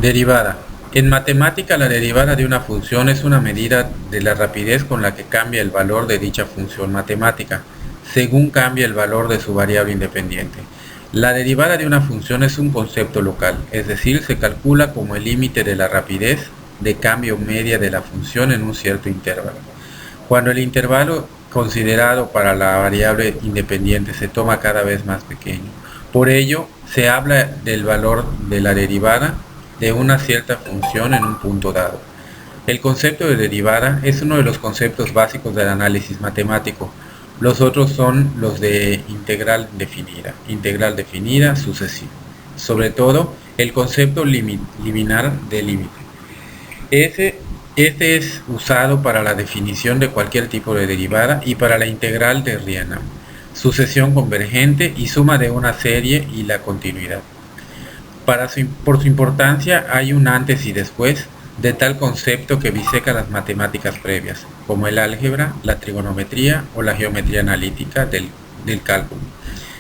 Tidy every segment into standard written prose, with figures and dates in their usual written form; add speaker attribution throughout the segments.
Speaker 1: Derivada. En matemática, la derivada de una función es una medida de la rapidez con la que cambia el valor de dicha función matemática, según cambia el valor de su variable independiente. La derivada de una función es un concepto local, es decir, se calcula como el límite de la rapidez de cambio media de la función en un cierto intervalo. Cuando el intervalo considerado para la variable independiente se toma cada vez más pequeño, por ello se habla del valor de la derivada de una cierta función en un punto dado. El concepto de derivada es uno de los conceptos básicos del análisis matemático. Los otros son los de integral definida, sucesiva. Sobre todo, el concepto liminar de límite. Este es usado para la definición de cualquier tipo de derivada y para la integral de Riemann, sucesión convergente y suma de una serie y la continuidad. Por su importancia hay un antes y después de tal concepto que biseca las matemáticas previas, como el álgebra, la trigonometría o la geometría analítica del cálculo.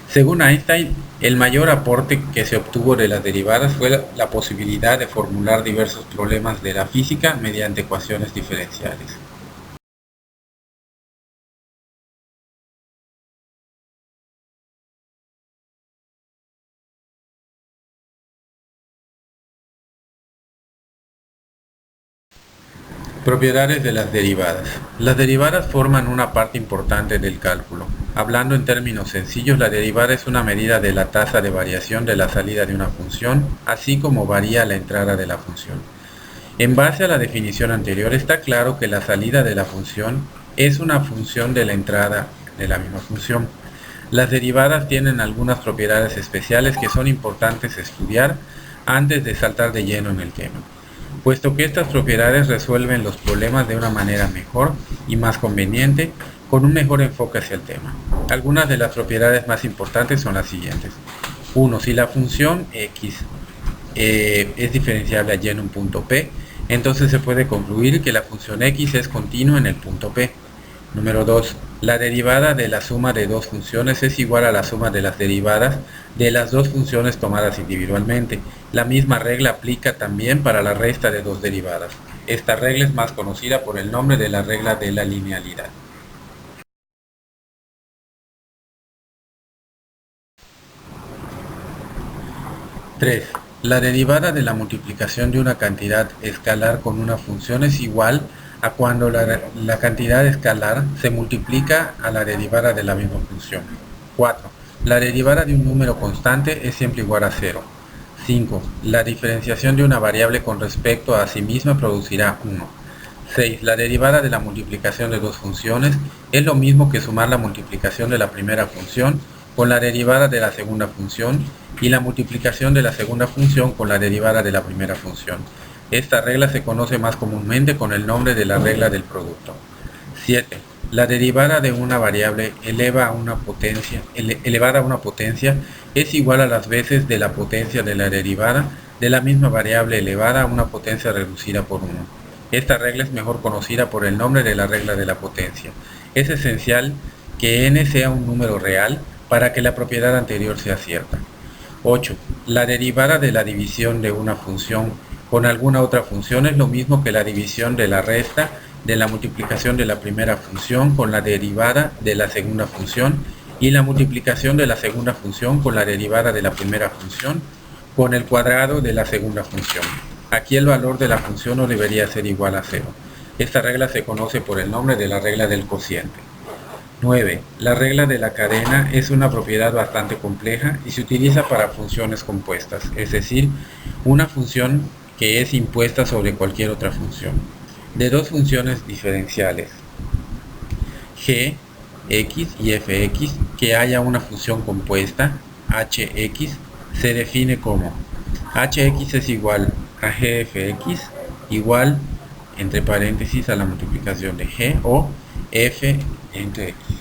Speaker 1: Según Einstein, el mayor aporte que se obtuvo de las derivadas fue la posibilidad de formular diversos problemas de la física mediante ecuaciones diferenciales. Propiedades de las derivadas. Las derivadas forman una parte importante del cálculo. Hablando en términos sencillos, la derivada es una medida de la tasa de variación de la salida de una función, así como varía la entrada de la función. En base a la definición anterior, está claro que la salida de la función es una función de la entrada de la misma función. Las derivadas tienen algunas propiedades especiales que son importantes estudiar antes de saltar de lleno en el tema, puesto que estas propiedades resuelven los problemas de una manera mejor y más conveniente, con un mejor enfoque hacia el tema. Algunas de las propiedades más importantes son las siguientes. 1. Si la función x es diferenciable allí en un punto P, entonces se puede concluir que la función x es continua en el punto P. Número 2. La derivada de la suma de dos funciones es igual a la suma de las derivadas de las dos funciones tomadas individualmente. La misma regla aplica también para la resta de dos derivadas. Esta regla es más conocida por el nombre de la regla de la linealidad. 3. La derivada de la multiplicación de una cantidad escalar con una función es igual a cuando la cantidad escalar se multiplica a la derivada de la misma función. 4. La derivada de un número constante es siempre igual a 0. 5. La diferenciación de una variable con respecto a sí misma producirá 1. 6. La derivada de la multiplicación de dos funciones es lo mismo que sumar la multiplicación de la primera función con la derivada de la segunda función y la multiplicación de la segunda función con la derivada de la primera función. Esta regla se conoce más comúnmente con el nombre de la regla del producto. 7. La derivada de una variable elevada a una potencia es igual a las veces de la potencia de la derivada de la misma variable elevada a una potencia reducida por 1. Esta regla es mejor conocida por el nombre de la regla de la potencia. Es esencial que n sea un número real para que la propiedad anterior sea cierta. 8. La derivada de la división de una función con alguna otra función es lo mismo que la división de la resta de la multiplicación de la primera función con la derivada de la segunda función y la multiplicación de la segunda función con la derivada de la primera función con el cuadrado de la segunda función. Aquí el valor de la función no debería ser igual a 0. Esta regla se conoce por el nombre de la regla del cociente. 9. La regla de la cadena es una propiedad bastante compleja y se utiliza para funciones compuestas, es decir, una función que es impuesta sobre cualquier otra función, de dos funciones diferenciales, g, x y fx, que haya una función compuesta, hx, se define como hx es igual a gfx igual, entre paréntesis, a la multiplicación de g o f entre x.